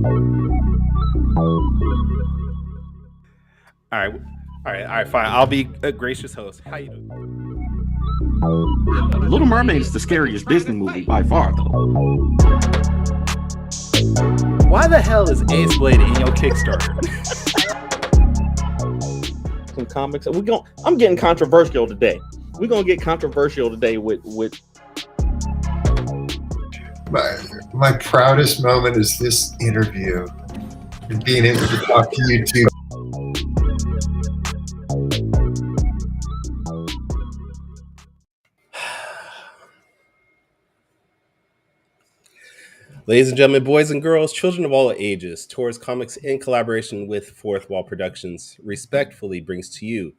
All right, fine. I'll be a gracious host. How you doing? Little Mermaid is the scariest Disney movie by far, though. Why the hell is Ace Blade in your Kickstarter? Some comics. I'm getting controversial today. We're gonna get controversial today with. My proudest moment is this interview and being able to talk to you two. Ladies and gentlemen, boys and girls, children of all ages, Taurus Comics, in collaboration with Fourth Wall Productions, respectfully brings to you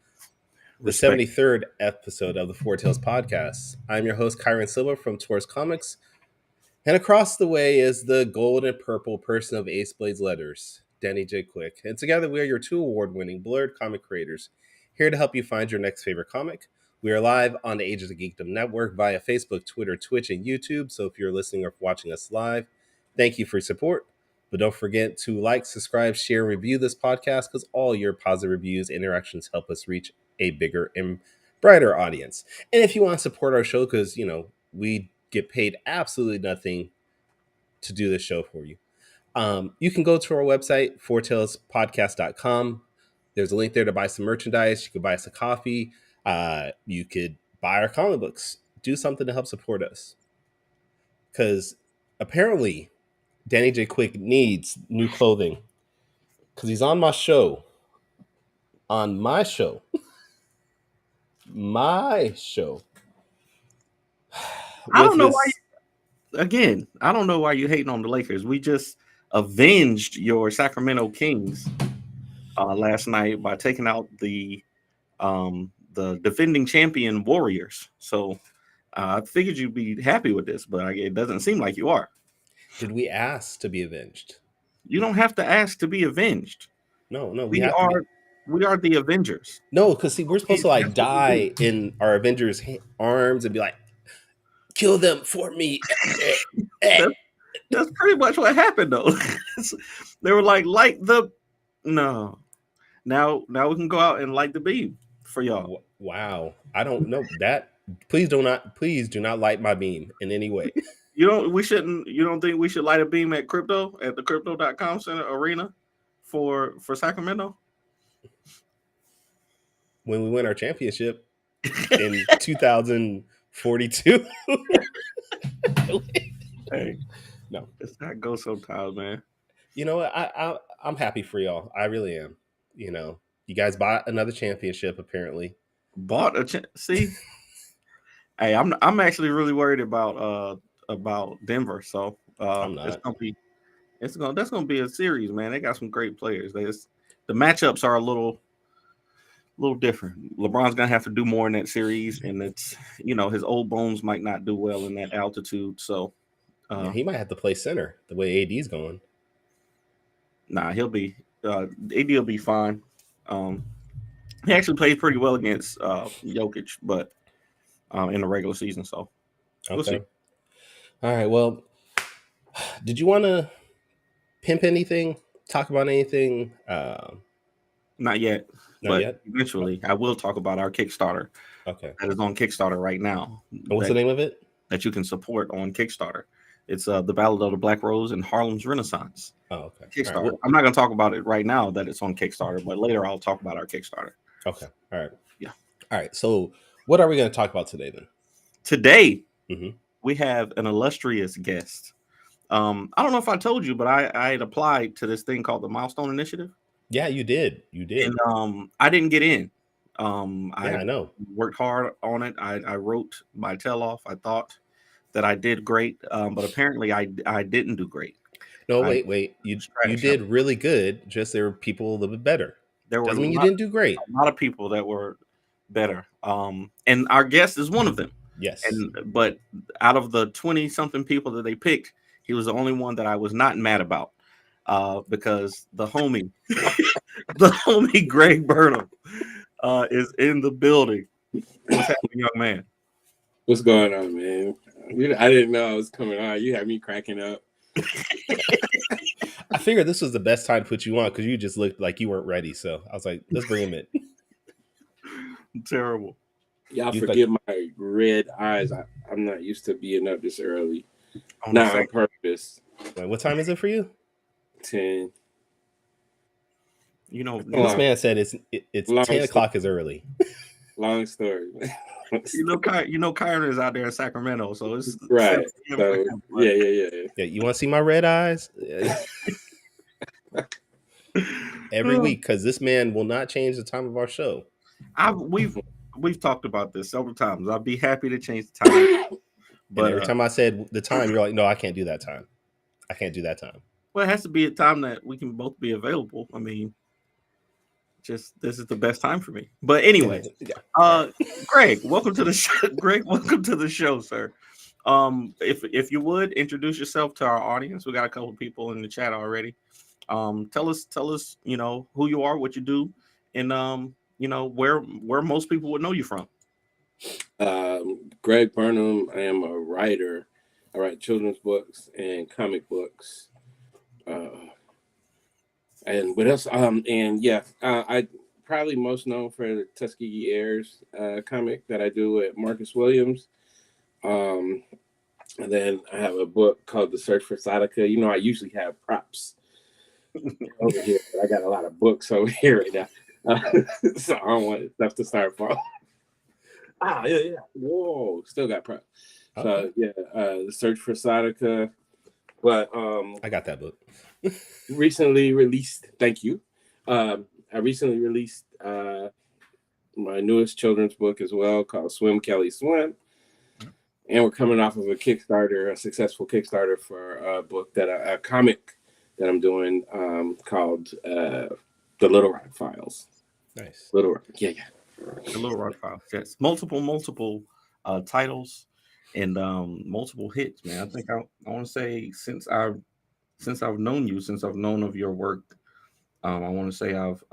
the 73rd episode of the Four Tales podcast. I'm your host, Kyron Silva from Taurus Comics, and across the way is the gold and purple person of Ace Blade's letters, Danny J. Quick. And together we are your two award-winning blurred comic creators, here to help you find your next favorite comic. We are live on the Ages of Geekdom Network via Facebook, Twitter, Twitch, and YouTube. So if you're listening or watching us live, thank you for your support. But don't forget to like, subscribe, share, and review this podcast, because all your positive reviews and interactions help us reach a bigger and brighter audience. And if you want to support our show, because, we get paid absolutely nothing to do this show for you, you can go to our website, fourtalespodcast.com. There's a link there to buy some merchandise. You could buy us a coffee. You could buy our comic books. Do something to help support us. Because apparently Danny J. Quick needs new clothing. Because he's on my show. On my show. My show. I don't know why. Again, I don't know why you're hating on the Lakers. We just avenged your Sacramento Kings last night by taking out the defending champion Warriors. So I figured you'd be happy with this, but it doesn't seem like you are. Did we ask to be avenged? You don't have to ask to be avenged. No, we are the Avengers. No, because we're supposed to die in our Avengers' arms and be like, kill them for me. That's pretty much what happened, though. They were like, light the. No. Now we can go out and light the beam for y'all. Wow. I don't know that. Please do not light my beam in any way. You don't think we should light a beam at the crypto.com center arena for Sacramento? When we win our championship in 2042. Hey, no, it's not go sometimes, man. You know what? I'm happy for y'all. I really am. You guys bought another championship, apparently. See? Hey, I'm actually really worried about Denver. So I'm not. That's gonna be a series, man. They got some great players. The matchups are a little different. LeBron's gonna have to do more in that series, and it's his old bones might not do well in that altitude. So he might have to play center the way AD's going. Nah, he'll be AD will be fine. He actually played pretty well against Jokic, but in the regular season. So we'll see. All right. Well, did you want to pimp anything? Talk about anything? Not yet. Not yet. Eventually, I will talk about our Kickstarter. Okay. That is on Kickstarter right now. What's the name of it? That you can support on Kickstarter. It's the Ballad of the Black Rose and Harlem's Renaissance. Oh, okay. Kickstarter. Right. Well, I'm not going to talk about it right now that it's on Kickstarter, but later I'll talk about our Kickstarter. Okay. All right. Yeah. All right. So what are we going to talk about today then? Today, we have an illustrious guest. I don't know if I told you, but I had applied to this thing called the Milestone Initiative. Yeah, you did. And I didn't get in. I know. Worked hard on it. I wrote my tell-off. I thought that I did great, but apparently I didn't do great. No, wait. You did really good. Just there were people a little bit better. Doesn't mean you didn't do great. A lot of people that were better. And our guest is one of them. Yes. But out of the 20-something people that they picked, he was the only one that I was not mad about. Because the homie Greg Burnham is in the building. What's happening, young man? What's going on, man? I didn't know I was coming on. You had me cracking up. I figured this was the best time to put you on because you just looked like you weren't ready. So I was like, let's bring him in. Terrible. Y'all You forgive my red eyes. I'm not used to being up this early. Not on purpose. Wait, what time is it for you? 10. You know, This man said it's 10 o'clock is early. Long story. Kyron is out there in Sacramento, so it's right. So, yeah. You want to see my red eyes? Every week, because this man will not change the time of our show. We've talked about this several times. I'd be happy to change the time. But every time I said the time, you're like, no, I can't do that time. I can't do that time. Well, it has to be a time that we can both be available. I mean, this is the best time for me. But anyway, Greg, welcome to the show. Greg, welcome to the show, sir. If you would introduce yourself to our audience, we got a couple of people in the chat already. Tell us, who you are, what you do, and where most people would know you from. Greg Burnham. I am a writer. I write children's books and comic books. And what else? I probably most known for the Tuskegee Airs comic that I do with Marcus Williams. And then I have a book called The Search for Sadaka. You know, I usually have props over here, but I got a lot of books over here right now. So I don't want stuff to start from. Yeah. Whoa, still got props. So The Search for Sadaka. But I got that book. recently released. Thank you. I recently released my newest children's book as well, called Swim Kelly Swim. And we're coming off of a successful Kickstarter for a comic that I'm doing called The Little Rock Files. Nice. Little Rock. Yeah. The Little Rock Files. Yes. Multiple titles and multiple hits, man. I think I want to say since I've known you, since I've known of your work, I want to say I've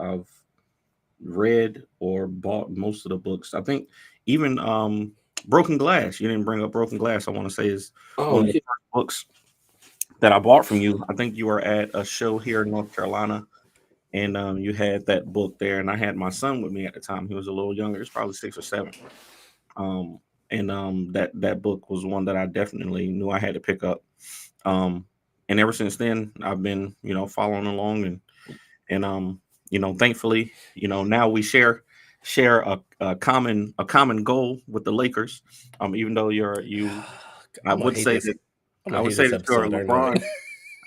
read or bought most of the books. I think even Broken Glass. You didn't bring up Broken Glass. I want to say is one of the first books that I bought from you. I think you were at a show here in North Carolina, and you had that book there. And I had my son with me at the time. He was a little younger. He was probably 6 or 7. That book was one that I definitely knew I had to pick up. And ever since then, I've been, following along and thankfully, now we share a common goal with the Lakers. Even though I would say that you're a LeBron.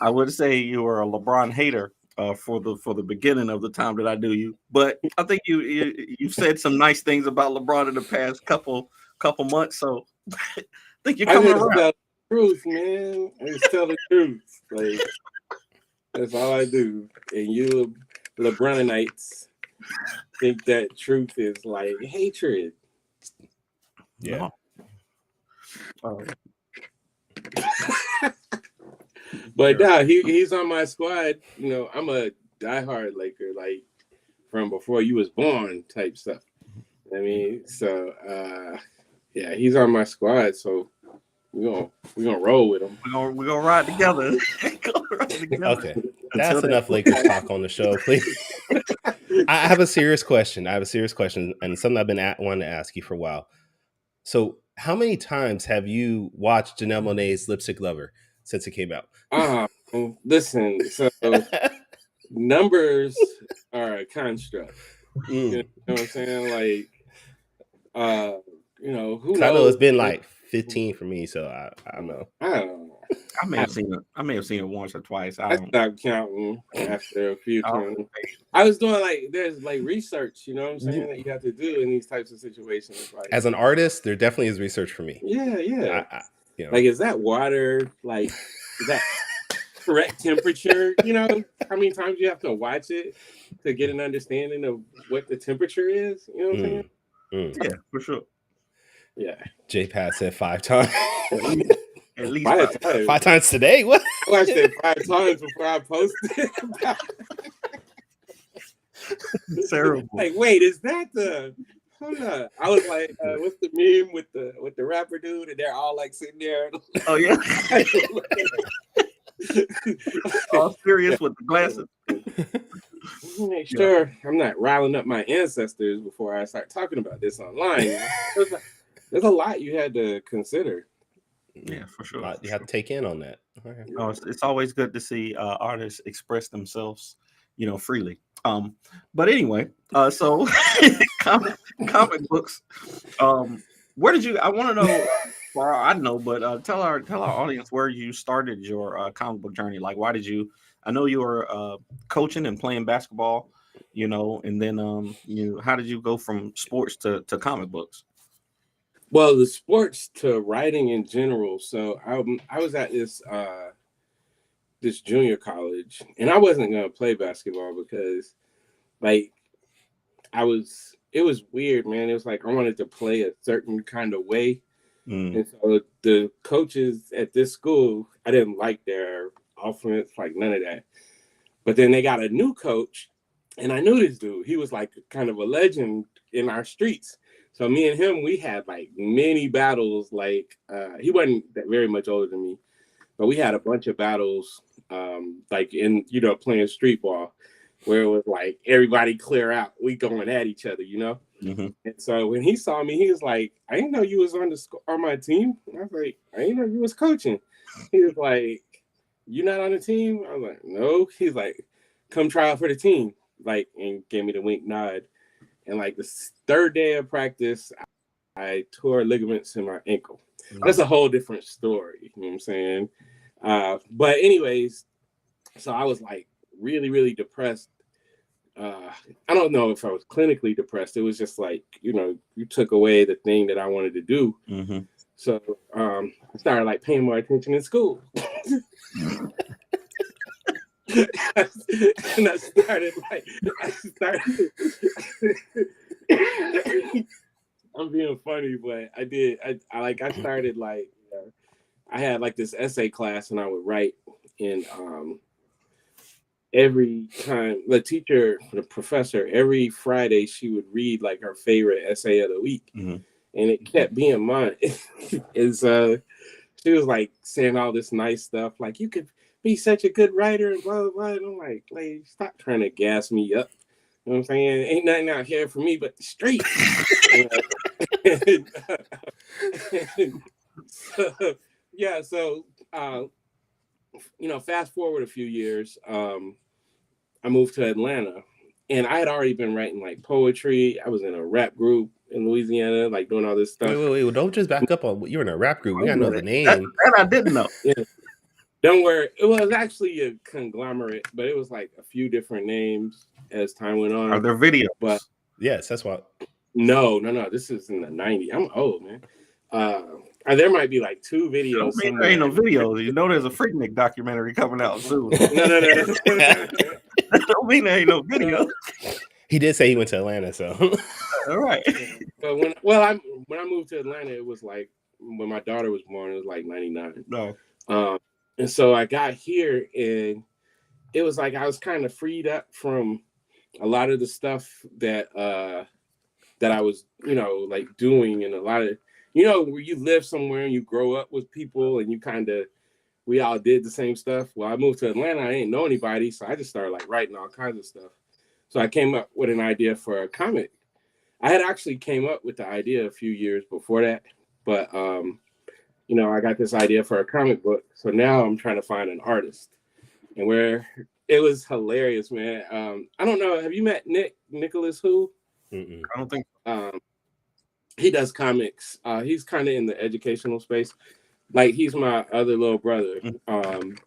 I would say you are a LeBron hater for the beginning of the time that I knew you. But I think you've said some nice things about LeBron in the past couple months. So I think you're coming around. Tell the truth, man. I just tell the truth. Like, that's all I do. And you LeBronites think that truth is like hatred. Yeah. But he's on my squad. I'm a diehard Laker, like from before you was born type stuff. I mean, so he's on my squad. So we're gonna roll with him. We're gonna ride together. Okay, that's enough Lakers talk on the show, please. I have a serious question. and something I've been wanting to ask you for a while. So, how many times have you watched Janelle Monáe's Lipstick Lover since it came out? Listen. So numbers are a construct. You know what I'm saying? Like, who knows? I know it's been like 15 for me, so I don't know. I don't know. I may have seen it once or twice. I stopped counting after a few times. I was doing there's research, you know what I'm saying, that you have to do in these types of situations. As an artist, there definitely is research for me. Yeah. Is that water? Is that correct temperature? How many times you have to watch it to get an understanding of what the temperature is? You know what I'm saying? Yeah, for sure. Yeah. J-Pat said 5 times. At least 5 times today? What? I watched it 5 times before I posted. Terrible. Wait, is that the? Hold on. I was like, what's the meme with the rapper dude, and they're all sitting there. Oh yeah. All serious with the glasses. Make sure I'm not riling up my ancestors before I start talking about this online. There's a lot you had to consider. Yeah, for sure. You have to take in on that. Okay. No, it's always good to see artists express themselves, freely. But anyway, so comic books. Where did you? I want to know. Well, I know, but tell our audience where you started your comic book journey. Like, why did you? I know you were coaching and playing basketball, and then how did you go from sports to comic books? Well, the sports to writing in general. So I was at this junior college, and I wasn't gonna play basketball because, like, it was weird, man. It was like I wanted to play a certain kind of way. And so the coaches at this school, I didn't like their offense, like none of that. But then they got a new coach, and I knew this dude. He was like kind of a legend in our streets. So me and him, we had like many battles. Like he wasn't that very much older than me, but we had a bunch of battles, like in playing street ball, where it was like everybody clear out, we going at each other, Mm-hmm. And so when he saw me, he was like, "I didn't know you was on my team." And I was like, "I didn't know you was coaching." He was like, "You not on the team?" I was like, "No." He's like, "Come try out for the team," like, and gave me the wink nod. And like the third day of practice, I tore ligaments in my ankle. That's a whole different story. You know what I'm saying? But anyways, so I was like really, really depressed. I don't know if I was clinically depressed. It was just like, you took away the thing that I wanted to do. Mm-hmm. So I started like paying more attention in school. And I started I'm being funny, but I started like, I had like this essay class and I would write, and every time the professor, every Friday she would read like her favorite essay of the week. Mm-hmm. And it kept being mine. She was like saying all this nice stuff, like you could be such a good writer and blah blah blah. And I'm like, stop trying to gas me up. You know what I'm saying? Ain't nothing out here for me but the street. So fast forward a few years, I moved to Atlanta, and I had already been writing like poetry. I was in a rap group in Louisiana, like doing all this stuff. Wait! Well, don't just back up on you're in a rap group. We gotta know the name. That I didn't know. Yeah. Don't worry. It was actually a conglomerate, but it was like a few different names as time went on. Are there videos? But yes, that's what. No. This is in the 90s. I'm old, man. There might be like 2 videos. There ain't no videos. There's a Freaknik documentary coming out soon. No. That don't mean there ain't no video. He did say he went to Atlanta, so. All right. But when I moved to Atlanta, it was like when my daughter was born. It was like 99. No. And so I got here, and it was like I was kind of freed up from a lot of the stuff that I was, like doing, and a lot of, where you live somewhere and you grow up with people and we all did the same stuff. Well, I moved to Atlanta. I didn't know anybody, so I just started like writing all kinds of stuff. So I came up with an idea for a comic. I had actually came up with the idea a few years before that, but I got this idea for a comic book. So now I'm trying to find an artist, and it was hilarious, man. I don't know. Have you met Nicholas Who? I don't think. He does comics. He's kind of in the educational space. Like, he's my other little brother. And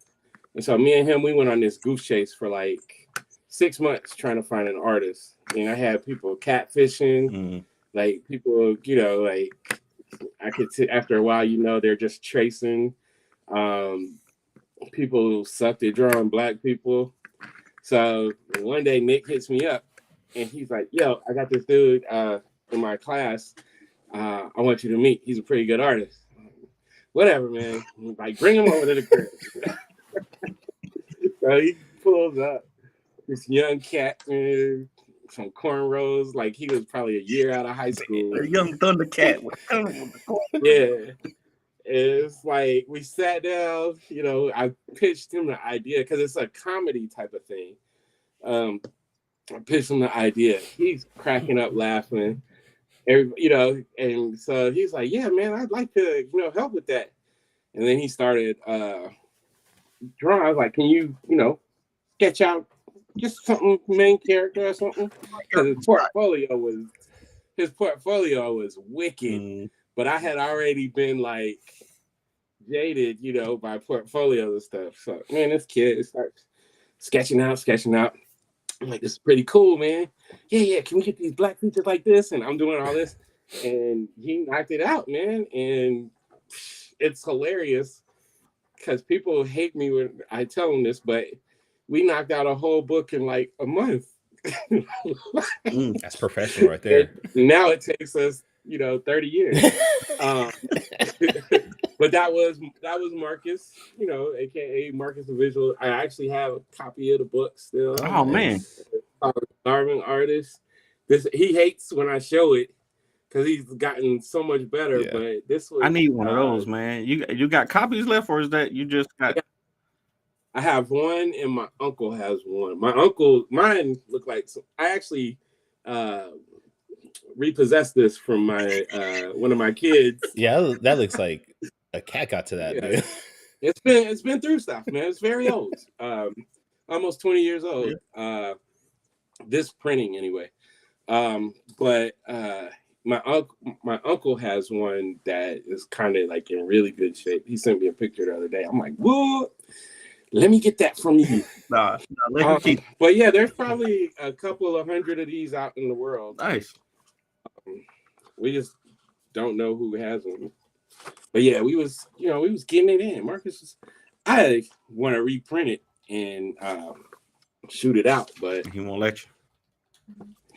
so me and him, we went on this goose chase for like 6 months trying to find an artist. And I had people catfishing, like people, like I could after a while, they're just tracing. People sucked at drawing black people. So one day Nick hits me up and he's like, "Yo, I got this dude in my class. I want you to meet. He's a pretty good artist." Whatever, man. Like, bring him over to the crib. So he pulls up this young cat, man, some cornrows. Like, he was probably a year out of high school. A young Thundercat. Yeah. It's like we sat down, you know, I pitched him the idea because it's a comedy type of thing. I pitched him the idea. He's cracking up laughing. You know, and so he's like, yeah, man, I'd like to, you know, help with that. And then he started drawing. I was like, can you, you know, sketch out just something, main character or something? Because his portfolio was wicked. But I had already been like jaded, you know, by portfolios and stuff. So man, this kid starts sketching out. I'm like, this is pretty cool, man. Yeah. Can we get these black features like this? And I'm doing all this. And he knocked it out, man. And it's hilarious because people hate me when I tell them this, but we knocked out a whole book in like a month. That's professional right there. And now it takes us, you know, 30 years. But that was Marcus, you know, aka Marcus the Visual. I actually have a copy of the book still. Oh man, Starving Artist. He hates when I show it because he's gotten so much better. Yeah. But this was I need one of those, man. You got copies left, or is that you just got? I have one, and my uncle has one. Mine look like I actually repossessed this from my one of my kids. Yeah, that looks like a cat got to that. Yeah. Dude. It's been through stuff, man. It's very old. Almost 20 years old. This printing anyway. But my uncle has one that is kind of like in really good shape. He sent me a picture the other day. I'm like, whoa, let me get that from you. Let him keep. But yeah, there's probably a couple of hundred of these out in the world. Nice. We just don't know who has them. But yeah, we was getting it in. Marcus, I want to reprint it and shoot it out, but He won't let you.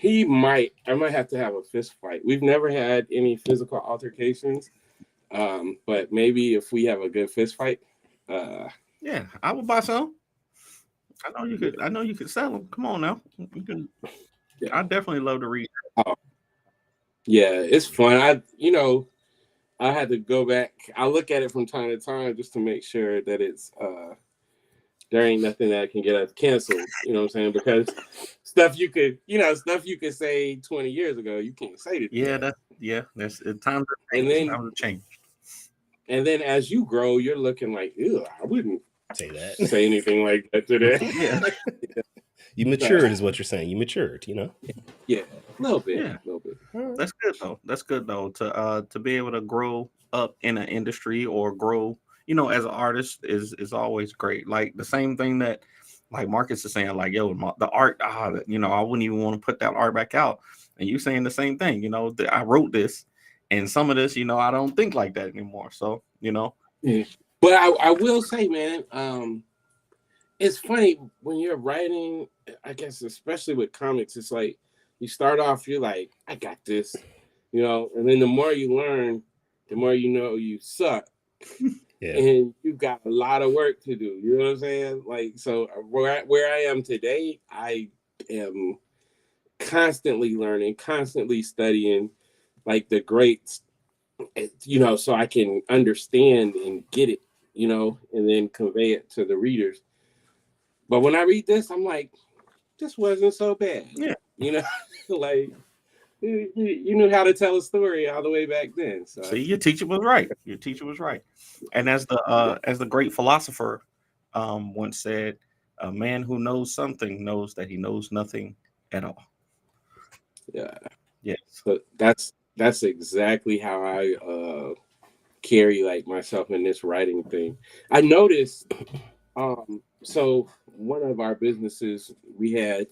I might have to have a fist fight. We've never had any physical altercations, but maybe if we have a good fist fight, Yeah, I will buy some. I know you could sell them. Come on now, you can. I definitely love to read. Yeah, it's fun. I had to go back. I look at it from time to time just to make sure that it's there ain't nothing that can get us canceled. You know what I'm saying? Because stuff you could say 20 years ago, you can't say today. That's time And then to change. And then as you grow, you're looking like, ew, I wouldn't say anything like that today. Yeah. You matured is what you're saying. You matured, you know? Yeah, a little bit. Yeah. A little bit. That's good though. To be able to grow up in an industry or grow, you know, as an artist is always great. Like the same thing that like Marcus is saying, like, yo, the art, you know, I wouldn't even want to put that art back out. And you saying the same thing, you know, I wrote this and some of this, you know, I don't think like that anymore. So, you know. Yeah. But I will say, man, it's funny when you're writing, I guess, especially with comics, it's like you start off, you're like, I got this, you know, and then the more you learn, the more you know you suck. Yeah. And you got a lot of work to do. You know what I'm saying? Like, so where I am today, I am constantly learning, constantly studying, like the greats, you know, so I can understand and get it, you know, and then convey it to the readers. But when I read this, I'm like, this wasn't so bad. Yeah. You know, like you knew how to tell a story all the way back then. So see, your teacher was right. And as the great philosopher once said, a man who knows something knows that he knows nothing at all. Yeah. Yeah. So that's exactly how I carry like myself in this writing thing. I noticed so one of our businesses we had,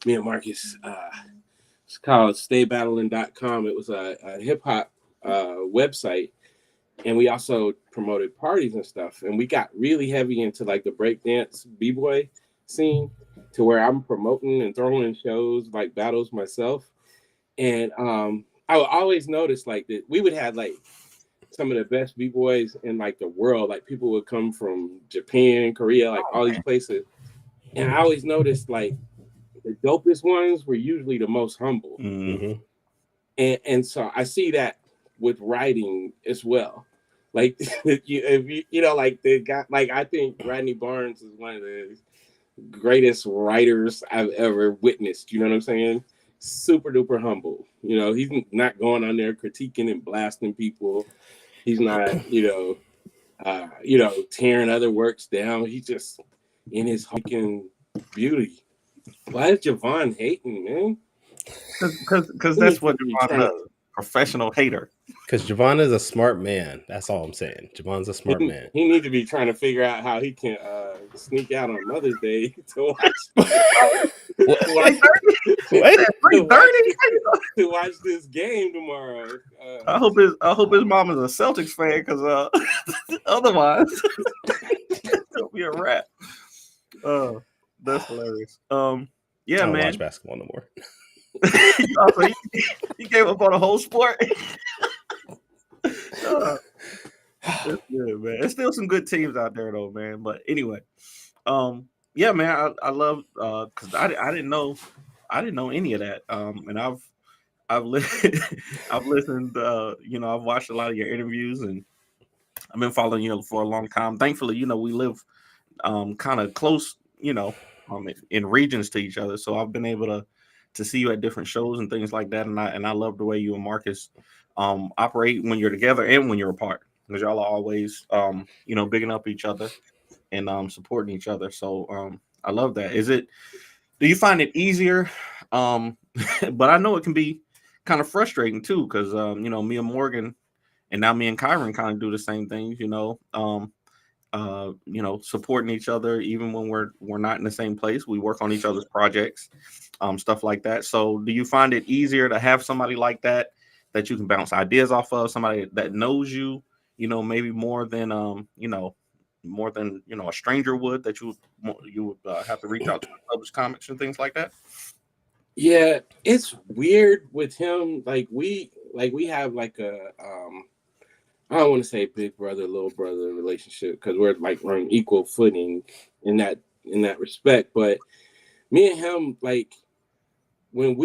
me and Marcus, it's called staybattling.com. It was a hip-hop website, and we also promoted parties and stuff, and we got really heavy into like the breakdance b-boy scene to where I'm promoting and throwing shows like battles myself. And I would always notice like that we would have like some of the best b-boys in like the world. Like people would come from Japan, Korea, like all these places. And I always noticed like the dopest ones were usually the most humble. Mm-hmm. And so I see that with writing as well. Like if you know, like the guy, like I think Rodney Barnes is one of the greatest writers I've ever witnessed. You know what I'm saying? Super duper humble. You know, he's not going on there critiquing and blasting people. He's not, tearing other works down. He's just in his freaking beauty. Why is Javon hating, man? Because He that's needs to what be Javon trying to. does. Professional hater. Because Javon is a smart man. That's all I'm saying. Javon's a smart man. He needs to be trying to figure out how he can sneak out on Mother's Day to watch. What? To watch this game tomorrow. I hope his mom is a Celtics fan, because otherwise it'll be a wrap. That's hilarious. Yeah, I don't man. watch basketball no more. He gave up on the whole sport. That's good, man. There's still some good teams out there, though, man. But anyway, yeah, man, I love because I didn't know any of that. And I've listened. I've watched a lot of your interviews, and I've been following you for a long time. Thankfully, we live kind of close, in regions to each other, so I've been able to see you at different shows and things like that. And I love the way you and Marcus operate when you're together and when you're apart, because y'all are always bigging up each other and supporting each other. So I love that. Do you find it easier? But I know it can be kind of frustrating too, because me and Morgan, and now me and Kyron kind of do the same things, supporting each other even when we're not in the same place. We work on each other's projects, stuff like that. So do you find it easier to have somebody like that you can bounce ideas off of, somebody that knows you, maybe more than a stranger would, that you would have to reach out to publish comics and things like that? Yeah, it's weird with him. Like we have like a I don't want to say big brother, little brother relationship, because we're on equal footing in that respect. But me and him, like when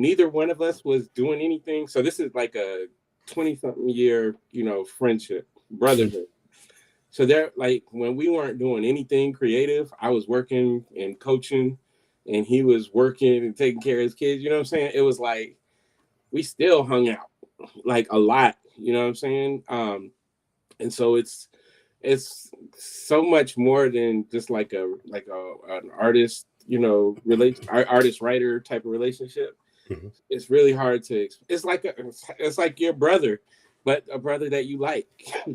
neither one of us was doing anything. So this is like a 20-something year, friendship, brotherhood. So there, like when we weren't doing anything creative, I was working and coaching, and he was working and taking care of his kids. You know what I'm saying? It was like we still hung out like a lot. You know what I'm saying? And so it's so much more than just like an artist, artist writer type of relationship. Mm-hmm. It's really hard to. It's like your brother, but a brother that you like.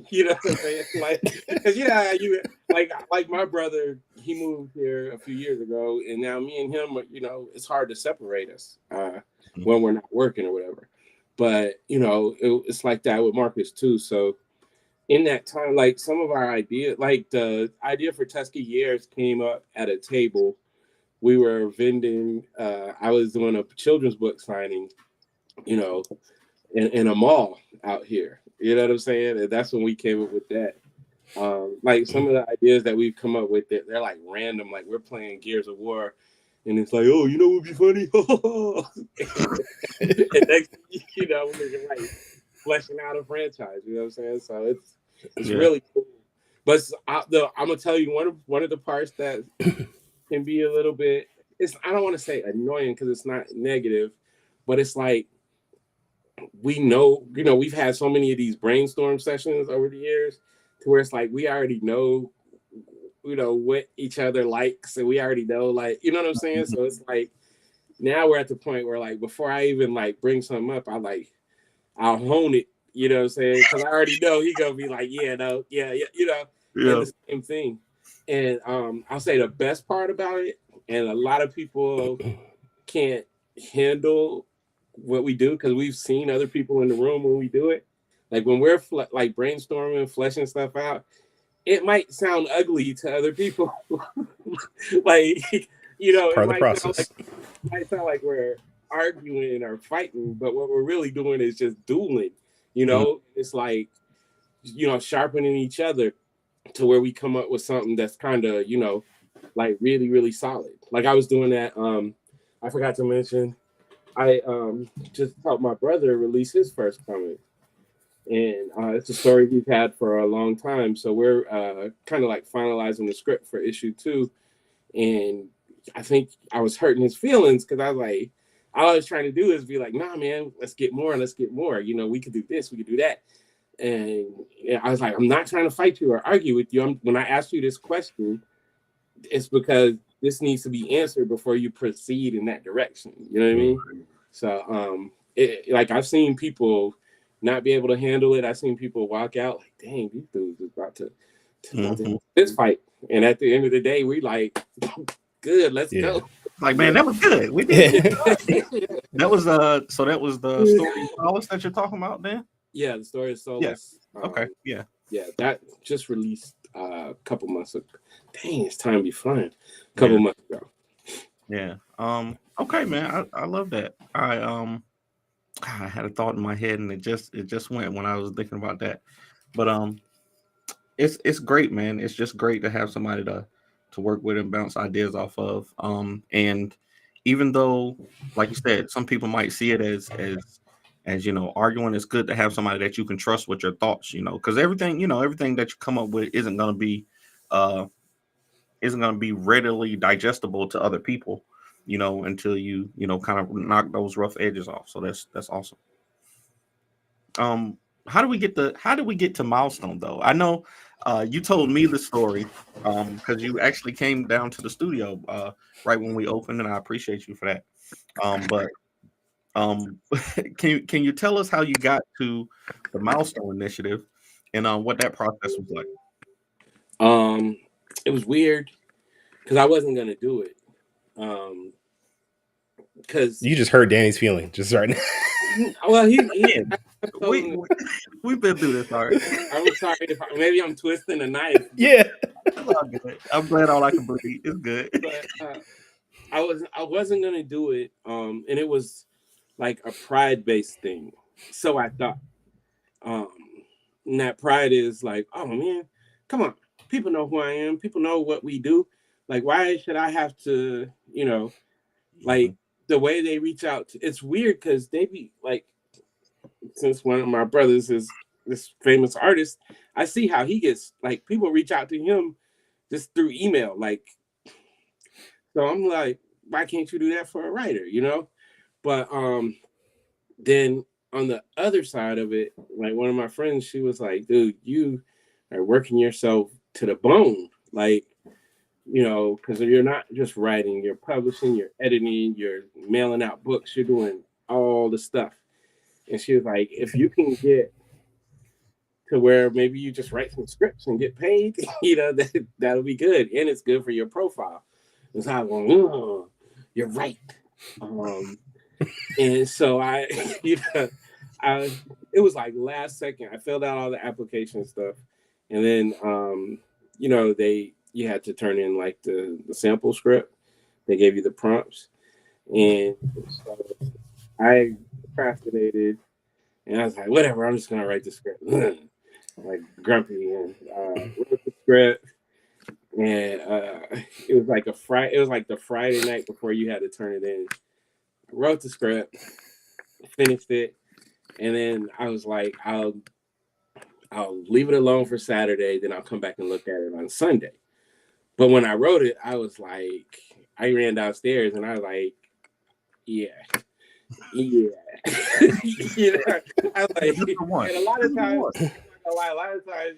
You know what I'm saying? Like, because you like my brother, he moved here a few years ago, and now me and him, it's hard to separate us when we're not working or whatever. But it's like that with Marcus too. So in that time, like some of our ideas, like the idea for Tuskegee came up at a table. We were vending. I was doing a children's book signing, in a mall out here. You know what I'm saying? And that's when we came up with that. Like some of the ideas that we've come up with, they're like random. Like we're playing Gears of War, and it's like, oh, what would be funny? And next, we're like fleshing out a franchise. You know what I'm saying? So it's really cool. But I'm gonna tell you one of the parts that can be a little bit. I don't want to say annoying because it's not negative, but it's like we know, we've had so many of these brainstorm sessions over the years to where it's like we already know, what each other likes, and we already know, like, you know what I'm saying? So it's like now we're at the point where like before I even like bring something up, I'll hone it, you know what I'm saying? Because I already know he gonna be like, yeah, no, yeah, and the same thing. And I'll say the best part about it, and a lot of people can't handle what we do because we've seen other people in the room when we do it. Like when we're like brainstorming, fleshing stuff out, it might sound ugly to other people. Like, part of the process. It might sound like we're arguing or fighting, but what we're really doing is just dueling. It's like, sharpening each other to where we come up with something that's kind of, like really, really solid. Like I was doing that. I forgot to mention, I just helped my brother release his first comic. and it's a story he's had for a long time. So we're kind of like finalizing the script for issue 2, and I think I was hurting his feelings because I was like, all I was trying to do is be like, nah, man, let's get more. You know, we could do this, we could do that. And I was like, I'm not trying to fight you or argue with you. When I ask you this question, it's because this needs to be answered before you proceed in that direction. You know what I mean? So, like I've seen people not be able to handle it. I've seen people walk out like, dang, these dudes is about to this fight. And at the end of the day, we like, good, let's go. Like, man, that was good. We did. That was so that was the story of Solace that you're talking about then? Yeah, the story of Solace. Yeah. Okay. Yeah, that just released a couple months ago. Dang, it's time to be flying. A couple months ago. Yeah. Okay, man. I love that. I had a thought in my head and it just went when I was thinking about that. But it's great, man. It's just great to have somebody to work with and bounce ideas off of. And even though, like you said, some people might see it as you know, arguing, it's good to have somebody that you can trust with your thoughts, you know, because everything that you come up with isn't going to be readily digestible to other people, you know, until you kind of knock those rough edges off. So that's awesome. How do we get to Milestone though? I know you told me the story because you actually came down to the studio right when we opened, and I appreciate you for that. But can you tell us how you got to the Milestone Initiative and what that process was like? It was weird because I wasn't gonna do it. Because you just hurt Danny's feeling just right now. Well, we've been through this already. I'm sorry if maybe I'm twisting a knife. Yeah, I'm glad all I can breathe. It's good. But I wasn't gonna do it. And it was like a pride-based thing. So I thought. And that pride is like, oh man, come on. People know who I am. People know what we do. Like, why should I have to, you know, like the way they reach out? It's weird because they be like, since one of my brothers is this famous artist, I see how he gets, like, people reach out to him just through email. Like, so I'm like, why can't you do that for a writer, you know? But then on the other side of it, like one of my friends, she was like, dude, you are working yourself to the bone. Like, you know, because you're not just writing, you're publishing, you're editing, you're mailing out books, you're doing all the stuff. And she was like, if you can get to where maybe you just write some scripts and get paid, you know, that'll be good. And it's good for your profile. And so I was going, oh, you're right. And so it was like last second, I filled out all the application stuff. And then, you know, you had to turn in like the sample script. They gave you the prompts. And so I procrastinated and I was like, whatever, I'm just going to write the script. Like grumpy, and wrote the script. And it was like the Friday night before you had to turn it in. I wrote the script, finished it, and then I was like, I'll leave it alone for Saturday, then I'll come back and look at it on Sunday. But when I wrote it, I was like, I ran downstairs and I was like, yeah. You know, I was like, and a lot of times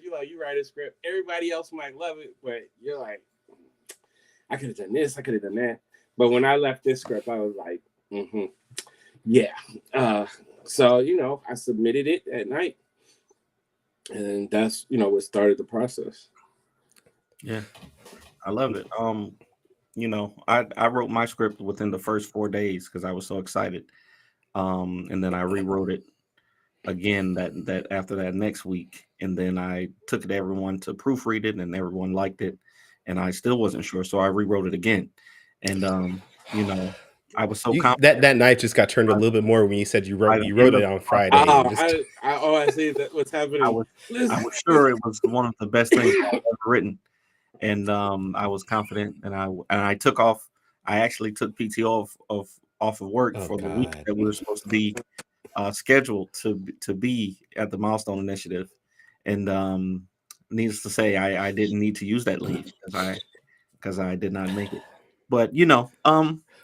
you write a script, everybody else might love it, but you're like, I could have done this, I could have done that. But when I left this script, I was like, yeah. So, you know, I submitted it at night. And that's, you know, what started the process. Yeah. I love it. You know, I wrote my script within the first 4 days because I was so excited. And then I rewrote it again that after that next week. And then I took it to everyone to proofread it and everyone liked it. And I still wasn't sure. So I rewrote it again. And you know, I was so confident. That night just got turned a little bit more when you said you wrote it on Friday. I see that what's happening. I was sure it was one of the best things I've ever written. And I was confident, and I took off. I actually took PTO off of work for the week that we were supposed to be scheduled to be at the Milestone Initiative, and needless to say, I didn't need to use that leave because I did not make it. But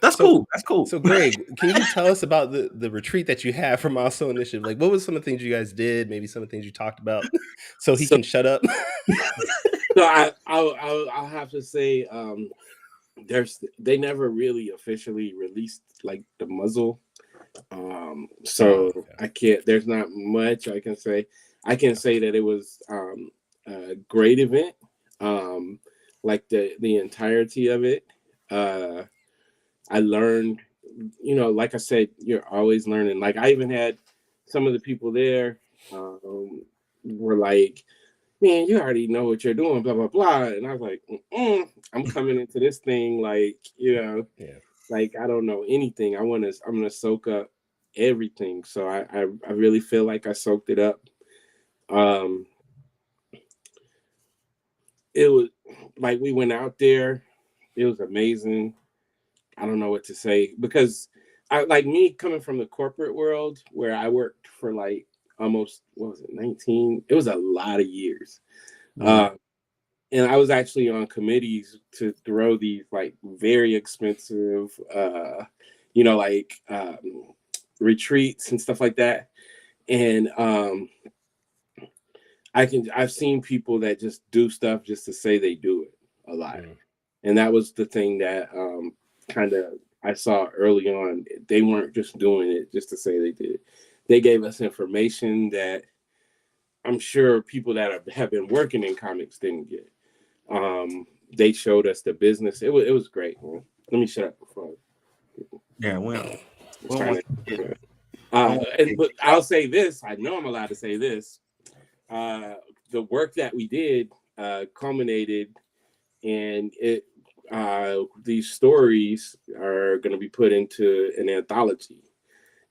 that's cool. That's cool. So, Greg, can you tell us about the retreat that you had from Milestone Initiative? Like, what was some of the things you guys did? Maybe some of the things you talked about, so he can shut up. So I'll have to say, they never really officially released like the muzzle. So I can't. There's not much I can say. I can say that it was a great event. Like the entirety of it. I learned, like I said, you're always learning. Like I even had some of the people there were like, man, you already know what you're doing, blah, blah, blah. And I was like, I'm coming into this thing like, like I don't know anything. I'm going to soak up everything. So I really feel like I soaked it up. It was like we went out there. It was amazing. I don't know what to say because I like me coming from the corporate world where I worked for like almost, 19? It was a lot of years. And I was actually on committees to throw these like very expensive, retreats and stuff like that. And I've seen people that just do stuff just to say they do it a lot. And that was the thing that kind of I saw early on. They weren't just doing it just to say they did it. They gave us information that I'm sure people that have been working in comics didn't get. They showed us the business. It was great. Man. Let me shut up before. Yeah, but I'll say this. I know I'm allowed to say this. The work that we did culminated, and these stories are going to be put into an anthology,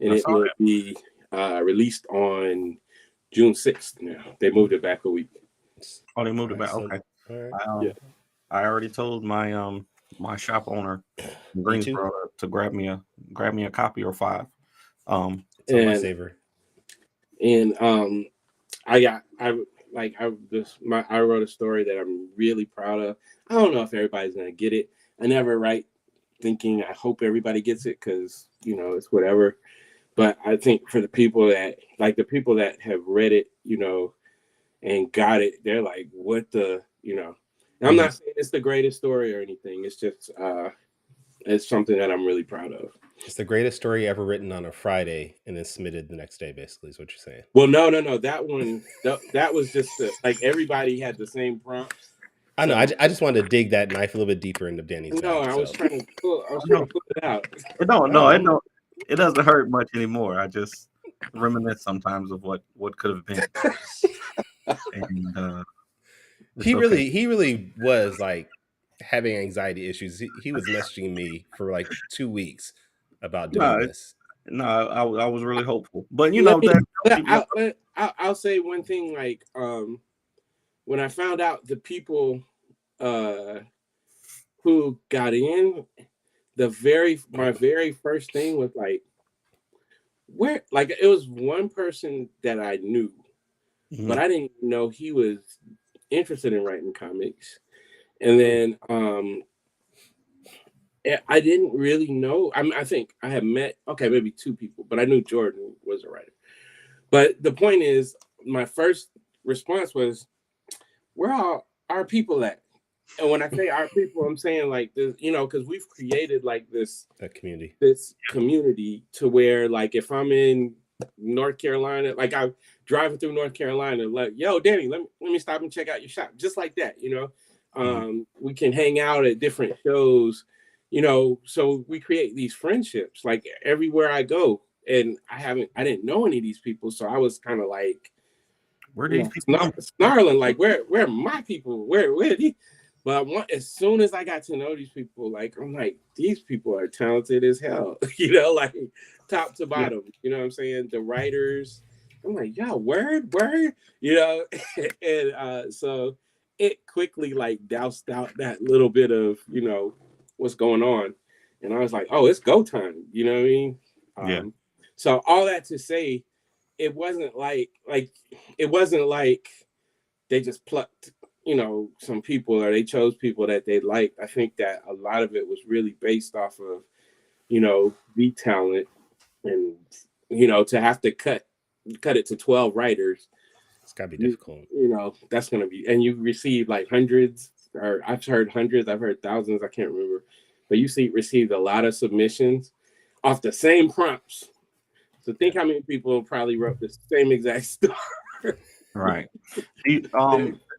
and it will be released on June 6th. Now they moved it back a week. Oh, they moved it back. Okay. Right. I already told my my shop owner in Greensboro to grab me a copy or 5. It's a saver. And I wrote a story that I'm really proud of. I don't know if everybody's gonna get it. I never write thinking I hope everybody gets it because it's whatever. But I think for the people that have read it, and got it, they're like, what the, I'm not saying it's the greatest story or anything. It's just, it's something that I'm really proud of. It's the greatest story ever written on a Friday and then submitted the next day, basically, is what you're saying. Well, no. That one, that was just like everybody had the same prompts. I know. I just wanted to dig that knife a little bit deeper into Danny's bag. No, I was trying to pull it out. It doesn't hurt much anymore. I just reminisce sometimes of what could have been. And he really was like having anxiety issues. He was messaging me for like 2 weeks about doing this. No, I was really hopeful, but I'll say one thing. Like when I found out the people who got in, my very first thing was like, where, like, it was one person that I knew, but I didn't know he was interested in writing comics. And then I didn't really know. I think I had met, maybe 2 people, but I knew Jordan was a writer. But the point is, my first response was, where are our people at? And when I say our people, I'm saying like this, because we've created like this community to where, like, if I'm in North Carolina, like I'm driving through North Carolina, like, yo, Danny, let me stop and check out your shop, just like that, we can hang out at different shows, so we create these friendships like everywhere I go. And I didn't know any of these people, so I was kind of like, where these people snarling, like, where are my people? Where are these? But as soon as I got to know these people, like, I'm like, these people are talented as hell, like top to bottom. You know what I'm saying? The writers, I'm like, yo, word, and so it quickly like doused out that little bit of what's going on, and I was like, oh, it's go time. You know what I mean? So all that to say, it wasn't like they just plucked, some people, or they chose people that they liked. I think that a lot of it was really based off of, beat talent, and to have to cut it to 12 writers. It's gotta be difficult. That's gonna be, and you receive like hundreds, or I've heard hundreds, I've heard thousands, I can't remember, but you received a lot of submissions off the same prompts. So think how many people probably wrote the same exact story. Right.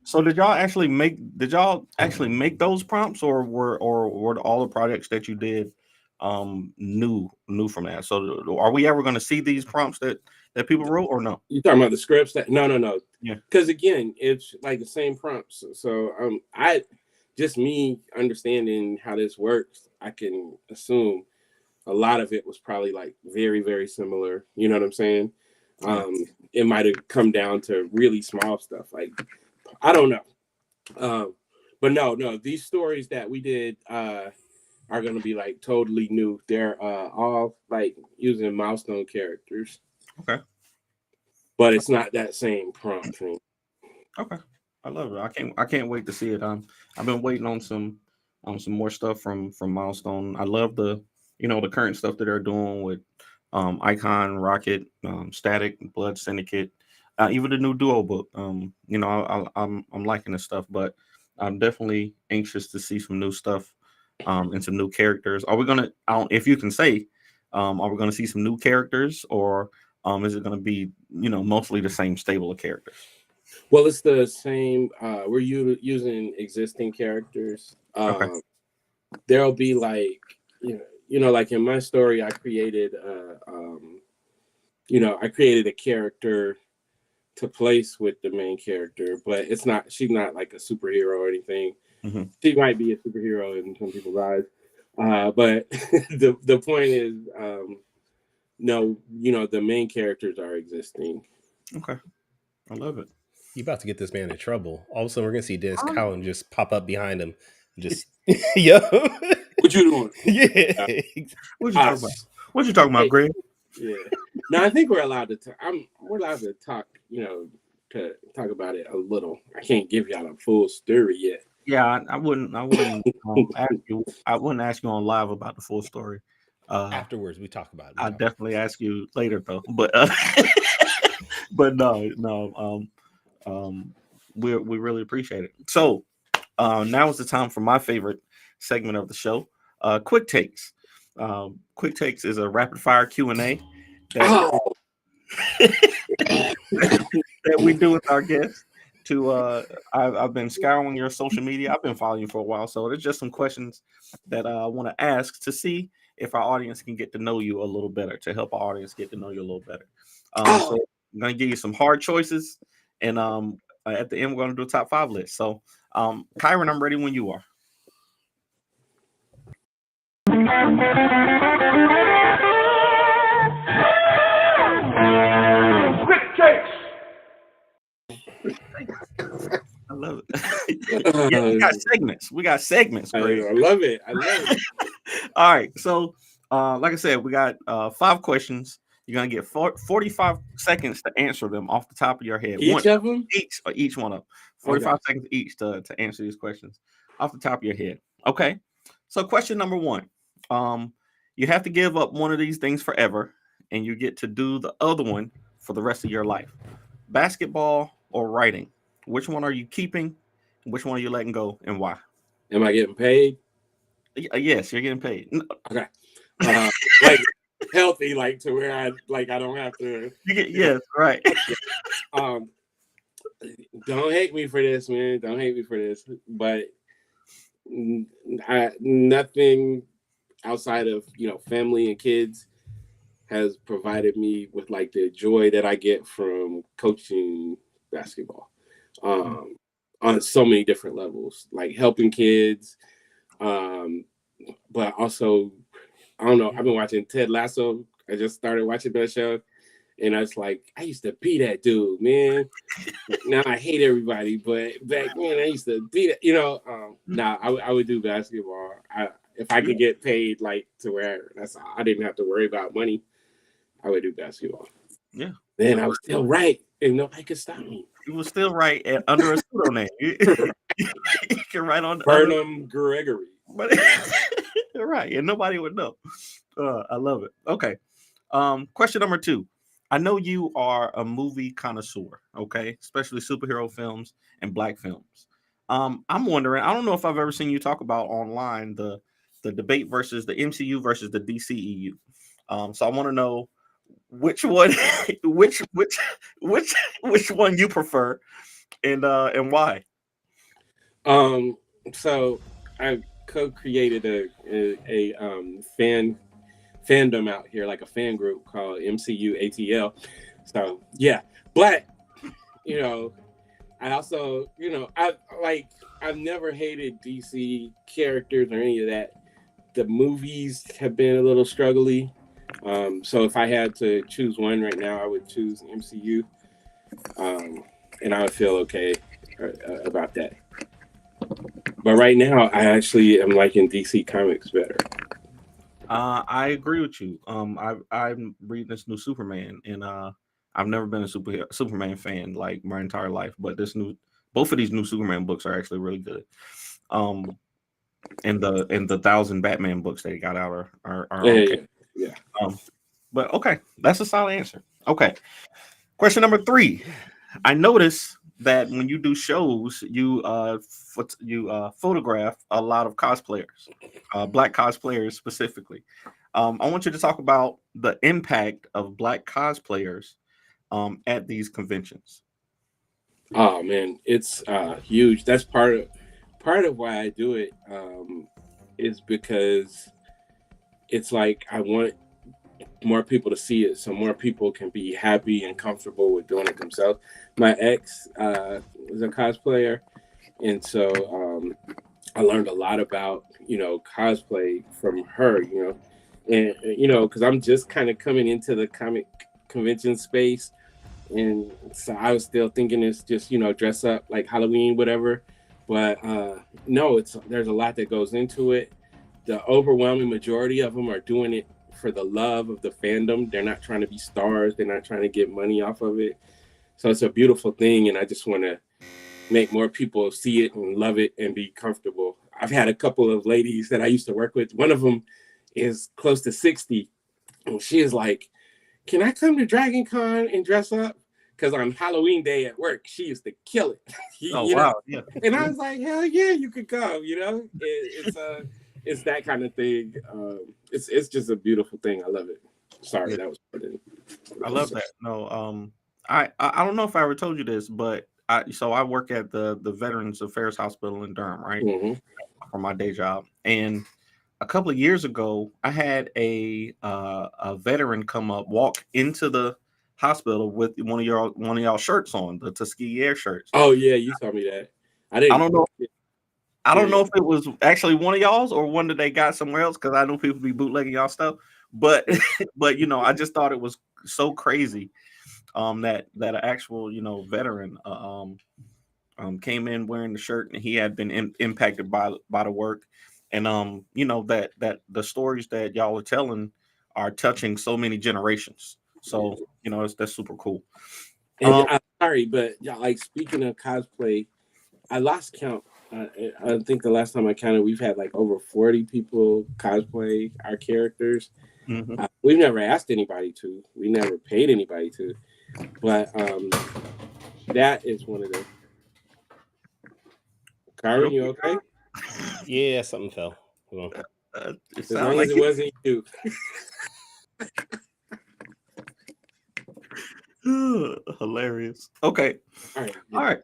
So did y'all actually make those prompts, or were all the projects that you did new from that? So are we ever going to see these prompts that people wrote, or no? You talking about the scripts? No. Yeah. Because again, it's like the same prompts. So me understanding how this works, I can assume a lot of it was probably like very, very similar. You know what I'm saying? It might have come down to really small stuff. Like, I don't know. But no, these stories that we did are going to be like totally new. They're all like using milestone characters. Okay. But it's not that same prompt thing. Okay. I love it. I can't wait to see it. I've been waiting on some more stuff from Milestone. I love the the current stuff that they're doing with Icon, Rocket, Static, Blood Syndicate, even the new Duo book. I'm liking this stuff, but I'm definitely anxious to see some new stuff and some new characters. Are we gonna? If you can say, are we gonna see some new characters, or is it gonna be mostly the same stable of characters? Well, it's the same. We're using existing characters. Okay. There'll be like like in my story, I created I created a character to place with the main character, but she's not like a superhero or anything. Mm-hmm. She might be a superhero in some people's eyes, but the point is, no, the main characters are existing. Okay, I love it. You about to get this man in trouble. All of a sudden, we're gonna see Dennis Cowan just pop up behind him, just yo. What you doing? Yeah. What you talking about, Greg? Yeah. No, I think we're allowed to. We're allowed to talk. To talk about it a little. I can't give y'all a full story yet. Yeah, I wouldn't ask you. I wouldn't ask you on live about the full story. Afterwards, we talk about it. I'll definitely ask you later, though. But but no. We really appreciate it. So now is the time for my favorite segment of the show, Quick Takes. Quick Takes is a rapid fire Q&A that we do with our guests. I've been scouring your social media. I've been following you for a while, so there's just some questions that I want to ask to see if our audience can get to know you a little better, to help our audience get to know you a little better. So I'm going to give you some hard choices, and at the end, we're going to do a top 5 list. So, Kyron, I'm ready when you are. Quick takes. I love it. Yeah, we got segments. Greg. I love it. All right. So, like I said, we got 5 questions. You're gonna get 45 seconds to answer them off the top of your head. Each of them? Each one of them. 45 seconds each to answer these questions off the top of your head. Okay. So question number 1. You have to give up one of these things forever, and you get to do the other one for the rest of your life. Basketball or writing? Which one are you keeping? Which one are you letting go, and why? Am I getting paid? Yes, you're getting paid. Okay. Like healthy, like to where I don't have to. Yes, right. Don't hate me for this, man. Don't hate me for this, but nothing outside of family and kids has provided me with like the joy that I get from coaching basketball on so many different levels, like helping kids, but also I don't know. I've been watching Ted Lasso. I just started watching that show, and I was like, I used to be that dude, man. Now I hate everybody, but back then I used to be that. I would do basketball. If I could get paid like to where I didn't have to worry about money, I would do basketball. Yeah. Then I was still right, and nobody could stop me. You was still right under a pseudonym. You can write on Burnham Gregory. But right, and nobody would know. I love it. Okay. Question number 2. I know you are a movie connoisseur, okay, especially superhero films and black films. I'm wondering, I don't know if I've ever seen you talk about online the debate versus the MCU versus the DCEU. So I want to know which one, which one you prefer, and why. So I co-created a fandom out here, like a fan group called MCU ATL. So yeah, but I also, I've never hated DC characters or any of that. The movies have been a little struggly. So if I had to choose one right now, I would choose MCU. And I would feel okay about that. But right now, I actually am liking DC Comics better. I agree with you. I'm reading this new Superman, and I've never been a Superman fan like my entire life, but both of these new Superman books are actually really good. And the 1,000 Batman books they got out are okay. Yeah. But okay, that's a solid answer. Okay, question number 3. I noticed that when you do shows, you photograph a lot of cosplayers, black cosplayers specifically. I want you to talk about the impact of black cosplayers at these conventions. Oh man, it's huge. That's part of why I do it. Is because it's like I want more people to see it, so more people can be happy and comfortable with doing it themselves. My ex was a cosplayer, and so I learned a lot about cosplay from her. And because I'm just kind of coming into the comic convention space, and so I was still thinking it's just dress up like Halloween, whatever. But no, there's a lot that goes into it. The overwhelming majority of them are doing it for the love of the fandom. They're not trying to be stars. They're not trying to get money off of it. So it's a beautiful thing, and I just want to make more people see it and love it and be comfortable. I've had a couple of ladies that I used to work with. One of them is close to 60, and she is like, "Can I come to Dragon Con and dress up?" Because on Halloween day at work, she used to kill it. Wow. Yeah. And I was like, hell yeah, you could come. It's that kind of thing. It's just a beautiful thing. I love it. Sorry, that was. I love that. No, I don't know if I ever told you this, but I work at the Veterans Affairs Hospital in Durham, right? Mm-hmm. For my day job, and a couple of years ago, I had a veteran walk into the hospital with one of y'all shirts on, the Tuskegee Air shirts. Oh yeah, you told me that. I don't know. I don't know if it was actually one of y'all's or one that they got somewhere else, because I know people be bootlegging y'all stuff. But I just thought it was so crazy that an actual veteran came in wearing the shirt, and he had been impacted by the work, and that the stories that y'all are telling are touching so many generations. So that's super cool. And I'm sorry, but like speaking of cosplay, I lost count. I think the last time I counted, we've had like over 40 people cosplay our characters. Mm-hmm. We've never asked anybody to. We never paid anybody to. But that is one of the. Kyron, you okay? Yeah, something fell. Hold on. As long as it wasn't you. Hilarious. Okay. All right.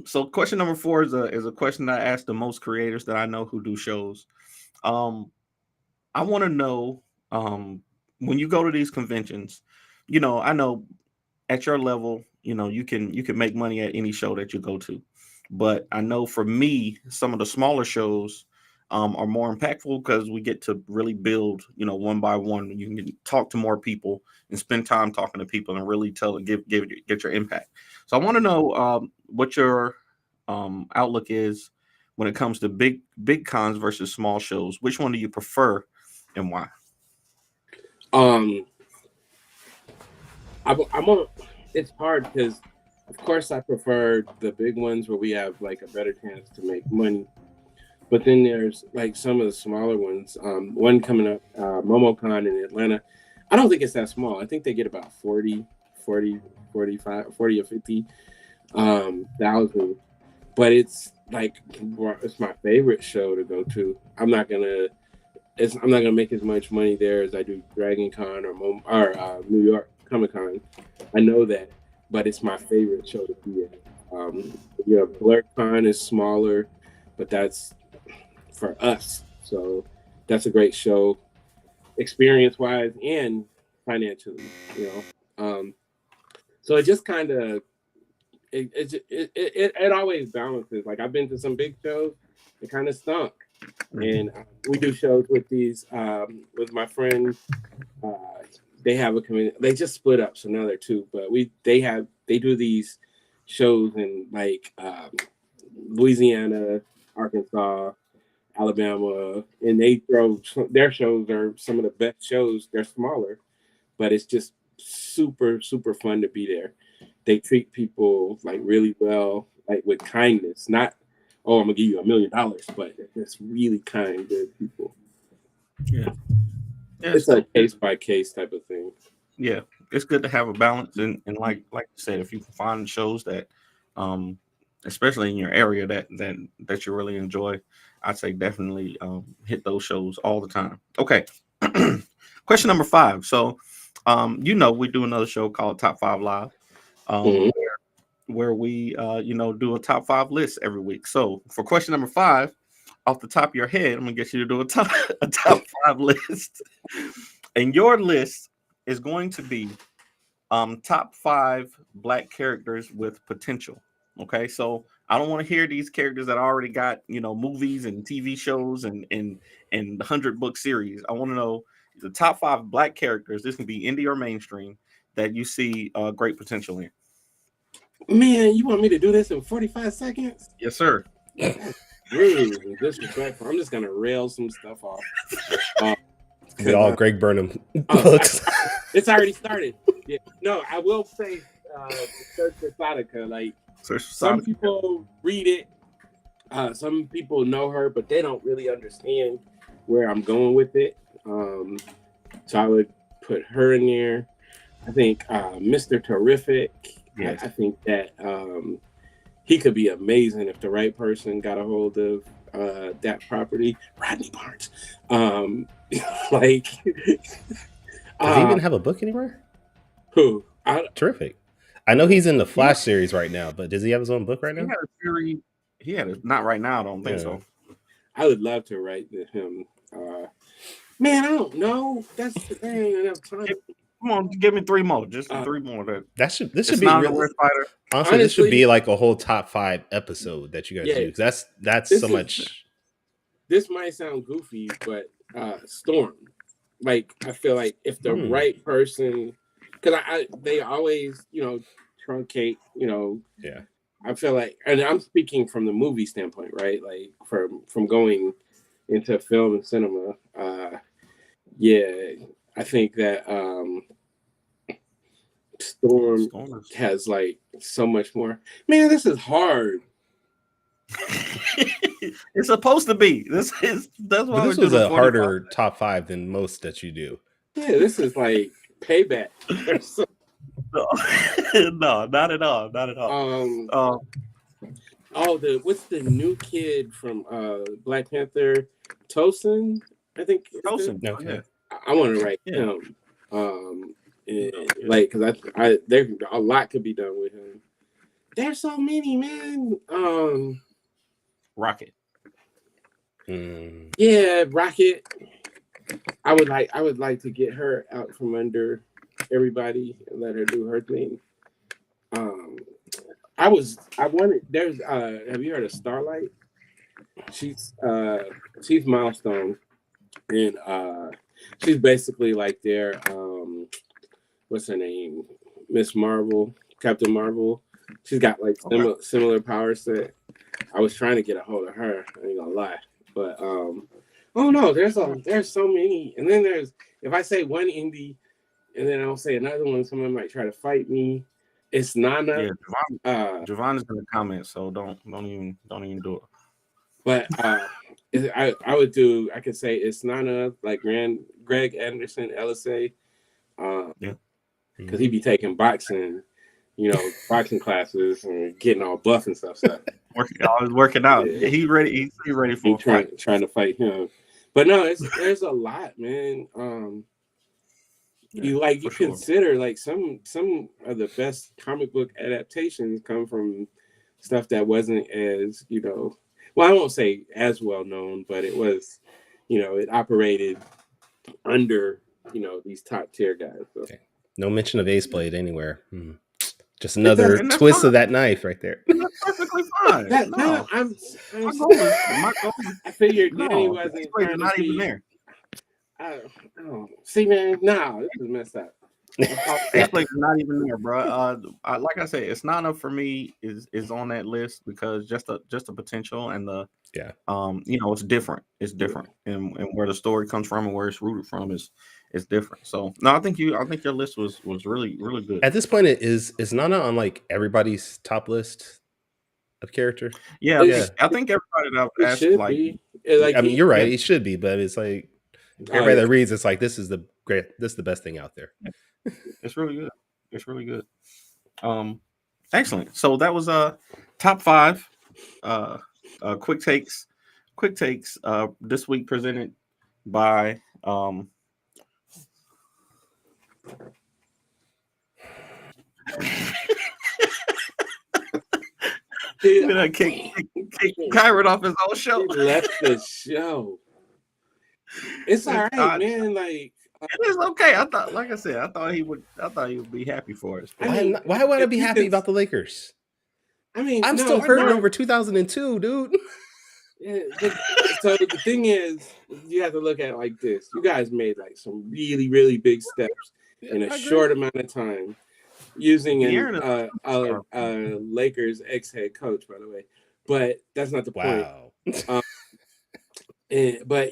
So question number 4 is a question that I ask the most creators that I know who do shows. I want to know, when you go to these conventions, I know at your level, you can make money at any show that you go to, but I know for me, some of the smaller shows are more impactful because we get to really build, one by one. You can talk to more people and spend time talking to people and really get your impact. So I want to know what your outlook is when it comes to big cons versus small shows. Which one do you prefer and why? I'm on. It's hard because, of course, I prefer the big ones where we have like a better chance to make money. But then there's like some of the smaller ones. One coming up, MomoCon in Atlanta. I don't think it's that small. I think they get about 45, 40 or 50 thousand. But it's like it's my favorite show to go to. I'm not gonna make as much money there as I do Dragon Con or New York Comic Con. I know that, but it's my favorite show to be at. Blur Con is smaller, but that's for us. So that's a great show, experience wise and financially. So it just kind of it always balances. Like I've been to some big shows, it kind of stunk. And we do shows with these with my friend. They have a community. They just split up, so now they're two. But they do these shows in like Louisiana, Arkansas, Alabama, and their shows are some of the best shows. They're smaller, but it's just super super fun to be there. They treat people like really well, like with kindness, not oh, I'm gonna give you $1 million, but they're just really kind, good people. Yeah, It's a case by case type of thing. Yeah, it's good to have a balance, and like you said, if you can find shows that, especially in your area that you really enjoy, I'd say definitely hit those shows all the time. Okay, question number 5. So, we do another show called Top 5 Live, where we do a top 5 list every week. So for question number 5, off the top of your head, I'm gonna get you to do a top 5 list, and your list is going to be top 5 Black characters with potential. Okay, so I don't want to hear these characters that already got movies and TV shows and 100-book series. I want to know the top 5 Black characters. This can be indie or mainstream that you see great potential in. Man, you want me to do this in 45 seconds? Yes, sir. Rude and disrespectful. I'm just gonna rail some stuff off. With all Greg Burnham books. It's already started. Yeah. No, I will say Search for Sadaka. Like some people read it, some people know her, but they don't really understand where I'm going with it. So I would put her in there. I think Mr. Terrific. Yes. I think that he could be amazing if the right person got a hold of that property. Rodney Barnes. Like, does he even have a book anywhere? Who? Terrific. I know he's in the Flash series right now, but does he have his own book right now? He had a series. Not right now. I don't think so. I would love to write with him. Man, I don't know. That's the thing. Enough time. Come on, give me 3 more. Just 3 more. This should be really, honestly, this should be like a whole top 5 episode that you guys do. That's so much. This might sound goofy, but Storm. Like I feel like if the right person, because they always truncate. Yeah. I feel like, and I'm speaking from the movie standpoint, right? Like from going into film and cinema. I think that Storm has like so much more. Man, this is hard. It's supposed to be. That's why this was a harder top 5 than most that you do. Yeah, this is like payback. No, not at all. Not at all. What's the new kid from Black Panther? Tosin, I think. Tosin. Okay. I want to write him. Because there a lot could be done with him. There's so many, man. Rocket. Yeah, Rocket. I would like to get her out from under everybody and let her do her thing. Have you heard of Starlight? She's Milestone, and she's basically like their what's her name? Miss Marvel, Captain Marvel. She's got like similar power set. I was trying to get a hold of her, I ain't gonna lie. But oh no, there's so many. And then if I say one indie, and then I'll say another one. Someone might try to fight me. It's Nana. Yeah, Javon is in the comments, so don't even do it. But I would do. I could say it's Nana, like Greg Anderson, LSA. Yeah. Because he'd be taking boxing, boxing classes and getting all buff and stuff. So always working out. Yeah. He's ready. He's ready for trying to fight him. But no, there's a lot, man. You consider like some of the best comic book adaptations come from stuff that wasn't as well, I won't say as well known, but it was, it operated under these top tier guys. So. Okay. No mention of Ace Blade anywhere. Just another twist of that knife right there. That's perfectly fine. My goal is I figured Danny wasn't not even there. See, man, this is messed up. Ace Blade is not even there, bro. Like I said, it's not enough for me. Is on that list because just the potential and the it's different. It's different, and where the story comes from and where it's rooted from is different. So no, I think your list was really really good. At this point, is Nana on like everybody's top list of character? Yeah. I think everybody that I've asked, I mean, you're right. He should be, but it's like everybody that reads, it's like this is the best thing out there. It's really good. It's really good. Excellent. So that was top 5 quick takes this week presented by kick Kyron off his own show. He left the show. It's all right, man. Like it is okay. I thought he would be happy for us. Why would I be happy about the Lakers? I mean, I'm still hurting over 2002, dude. So the thing is, you have to look at it like this. You guys made like some really, really big steps in a short amount of time using a Lakers ex-head coach, by the way. But that's not the point. Wow. But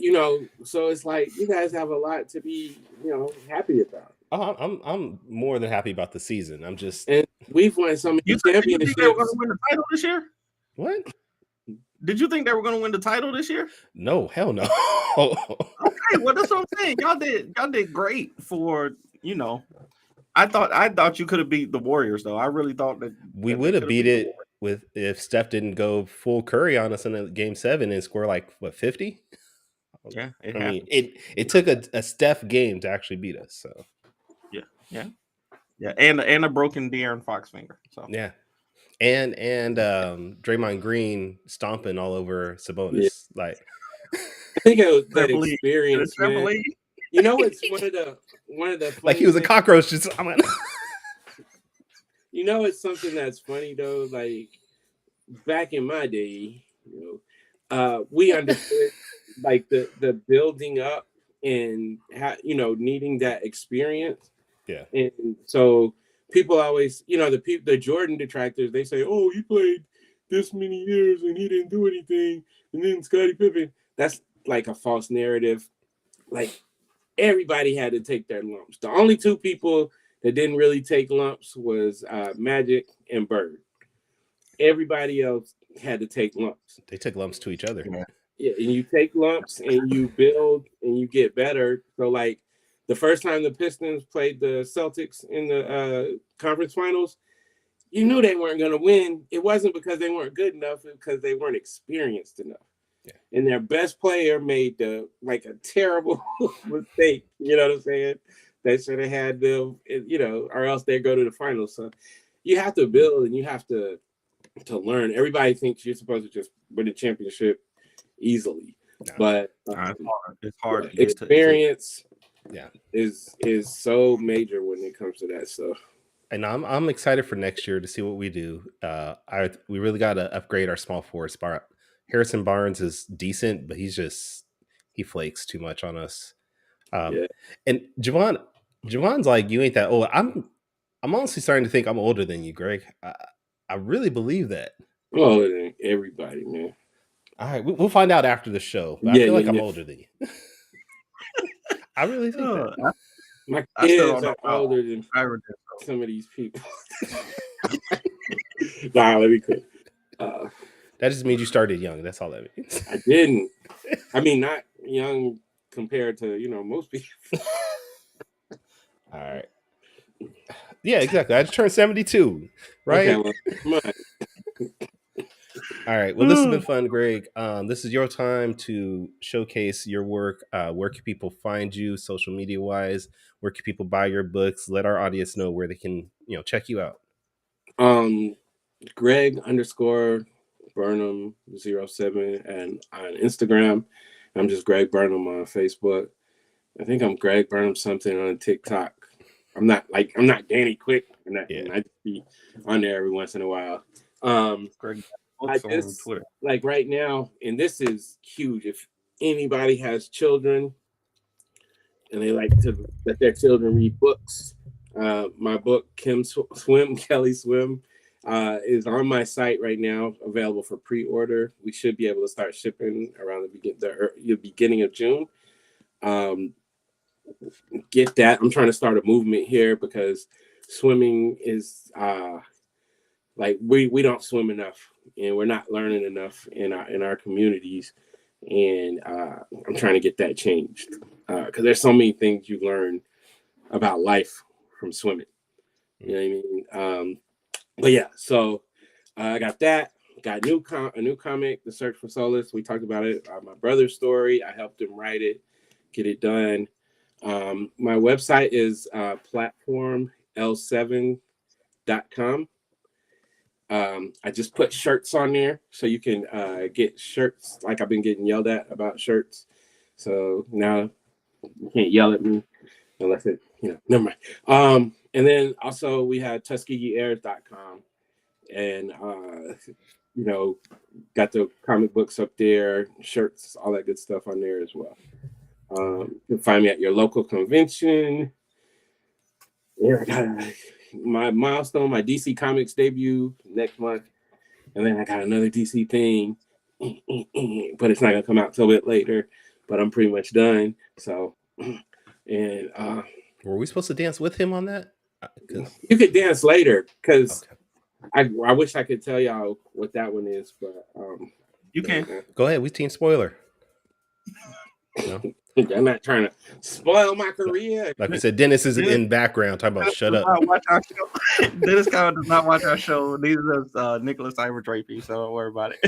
so it's like you guys have a lot to be, happy about. I'm more than happy about the season. I'm just and we've won so many championships. You think they were going to win the title this year? What? Did you think they were going to win the title this year? No, hell no. Okay, well that's what I'm saying. Y'all did great for I thought you could have beat the Warriors though. I really thought that we would have beat it if Steph didn't go full Curry on us in Game 7 and score like 50. Yeah, it took a Steph game to actually beat us. So yeah, and a broken De'Aaron Fox finger. So yeah, and Draymond Green stomping all over Sabonis. Yeah. Like I think it was that experience. Man. It's one of the like he was a cockroach. Just it's something that's funny though. Like back in my day, we understood like the building up and needing that experience. Yeah. And so people always, the Jordan detractors, they say, "Oh, he played this many years and he didn't do anything." And then Scottie Pippen, that's like a false narrative. Like everybody had to take their lumps. The only 2 people that didn't really take lumps was Magic and Bird. Everybody else had to take lumps. They took lumps to each other. Yeah, and you take lumps and you build and you get better. So like the first time the Pistons played the Celtics in the conference finals, you knew they weren't going to win. It wasn't because they weren't good enough, it was because they weren't experienced enough. Yeah. And their best player made a terrible mistake. You know what I'm saying? They should have had them, or else they go to the finals. So you have to build and you have to learn. Everybody thinks you're supposed to just win a championship easily, but it's hard. Experience, is so major when it comes to that stuff. And I'm excited for next year to see what we do. We really got to upgrade our small forward spot. Harrison Barnes is decent, but he flakes too much on us. And Javon's like, you ain't that old. I'm honestly starting to think I'm older than you, Greg. I really believe that. I'm older than everybody, man. All right, we'll find out after the show. But I feel like I'm older than you. I really think that. My I still kids don't know are how older than Kyron did, so. some of these people. Nah, let me quit. That just means you started young. That's all that means. I didn't. I mean, not young compared to most people. All right. Yeah, exactly. I just turned 72, right? Okay, well, come on. All right. Well, this has been fun, Greg. This is your time to showcase your work. Where can people find you, social media wise? Where can people buy your books? Let our audience know where they can, check you out. Greg_Burnham07 and on Instagram. I'm just Greg Burnham on Facebook. I think I'm Greg Burnham something on TikTok. I'm not Danny Quick, and I just be on there every once in a while. Greg I books on just Twitter. like right now, and this is huge. If anybody has children and they like to let their children read books, my book Kelly Swim is on my site right now, available for pre-order. We should be able to start shipping around the beginning of June. Get that. I'm trying to start a movement here because swimming is we don't swim enough, and we're not learning enough in our communities, and I'm trying to get that changed because there's so many things you learn about life from swimming. You know what I mean? But yeah, so I got that. Got a new comic, The Search for Solace. We talked about it. My brother's story. I helped him write it, get it done. My website is platforml7.com. I just put shirts on there so you can get shirts. Like I've been getting yelled at about shirts. So now you can't yell at me unless it, never mind. And then also we had TuskegeeAirs.com and, got the comic books up there, shirts, all that good stuff on there as well. You can find me at your local convention. Yeah, I got my milestone, my DC Comics debut next month. And then I got another DC thing, but it's not going to come out till a bit later. But I'm pretty much done. So, and were we supposed to dance with him on that? You could dance later because I wish I could tell y'all what that one is, but you can go ahead. We team spoiler. No? I'm not trying to spoil my career. Like we said, Dennis is in background talking about shut up. Watch our show. Dennis Cowan does not watch our show. Neither does Nicholas Ivor Drapey, so don't worry about it.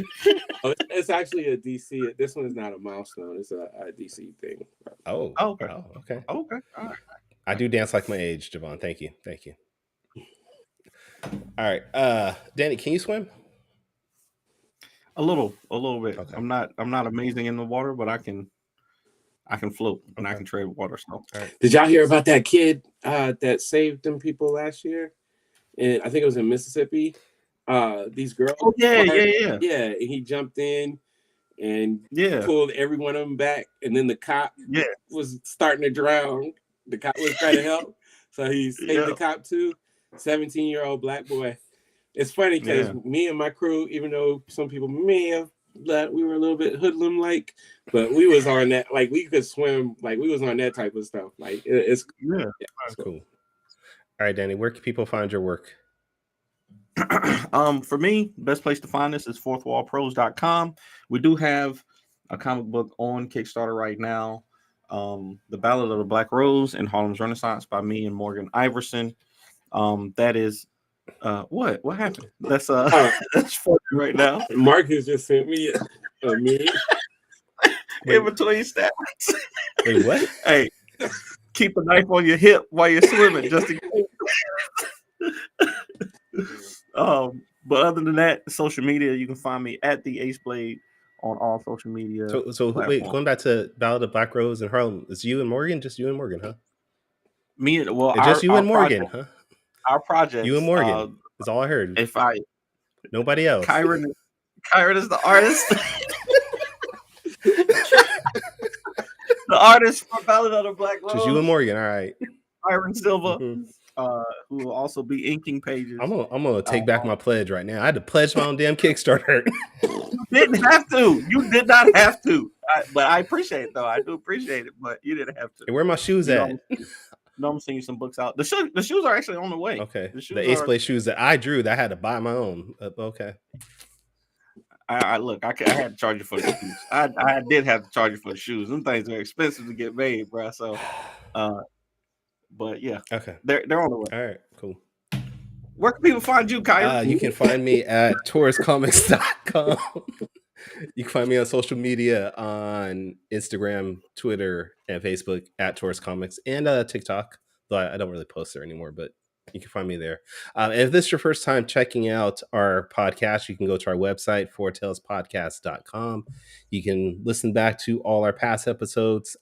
It's actually a DC. This one is not a milestone. It's a DC thing. Oh, okay. Okay. All right. I do dance like my age, Javon. Thank you. All right, Danny, can you swim? A little bit. Okay. I'm not amazing in the water, but I can float and I can tread water. So, right. Did y'all hear about that kid that saved them people last year? And I think it was in Mississippi. These girls. Oh yeah. And he jumped in and pulled every one of them back, and then the cop was starting to drown. The cop was trying to help, so he saved the cop too. 17-year-old black boy. It's funny because me and my crew, even though some people may have that we were a little bit hoodlum like, but we was on that, like we could swim, like we was on that type of stuff. Like it's cool. All right, Danny, where can people find your work? For me, best place to find this is fourthwallpros.com. We do have a comic book on Kickstarter right now. The Ballad of the Black Rose and Harlem's Renaissance by me and Morgan Iverson. That is what happened? That's that's for you right now. Marcus just sent me a meme. In between stats. Wait, what? Hey, keep a knife on your hip while you're swimming, just in case. But other than that, social media, you can find me at the Ace Blade on all social media. So wait, going back to Ballad of Black Rose and Harlem, it's you and Morgan, just you and Morgan, huh? Just you and Morgan, huh? Our project, you and Morgan is all I heard. Nobody else. Kyron is the artist. The artist for Ballad of the Black Rose. Just you and Morgan, all right. Kyron Silva, who will also be inking pages. I'm gonna take back my pledge right now. I had to pledge my own damn Kickstarter. You didn't have to. You did not have to. But I appreciate it, though. I do appreciate it, but you didn't have to. Hey, where are my shoes at? I'm seeing some books out. The shoes are actually on the way. Okay. The shoes The Ace Blade shoes that I drew that I had to buy my own. Okay. I had to charge you for the shoes. I did have to charge you for the shoes. Them things are expensive to get made, bro. So, but yeah. Okay. They're on the way. All right. Cool. Where can people find you, Kyrie? You can find me at tauruscomics.com. You can find me on social media on Instagram, Twitter, and Facebook at Taurus Comics, and TikTok. Though I don't really post there anymore, but you can find me there. And if this is your first time checking out our podcast, you can go to our website, fourtailspodcast.com. You can listen back to all our past episodes.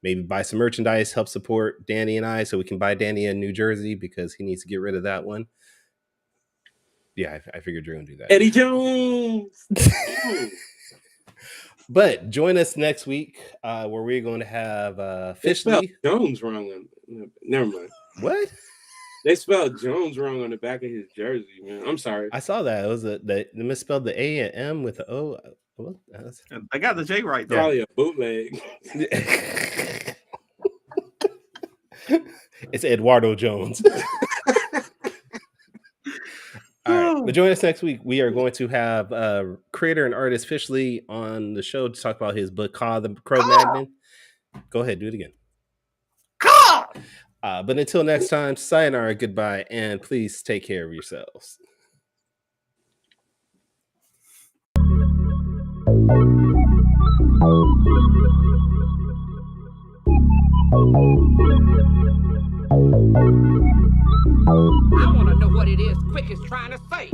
Maybe buy some merchandise, help support Danny and I so we can buy Danny in New Jersey because he needs to get rid of that one. Yeah, I figured you're going to do that. Eddie Jones! But join us next week where we're going to have officially... Jones wrong. Never mind. What? They spelled Jones wrong on the back of his jersey, man. I'm sorry. I saw that. It was they misspelled the A and M with the O. What? I got the J right, though. Probably a bootleg. It's Eduardo Jones. All right, but join us next week. We are going to have creator and artist officially on the show to talk about his book called The Cro-Magnon. Go ahead, do it again. But until next time, sayonara, goodbye, and please take care of yourselves. I want to know what it is Quick is trying to say.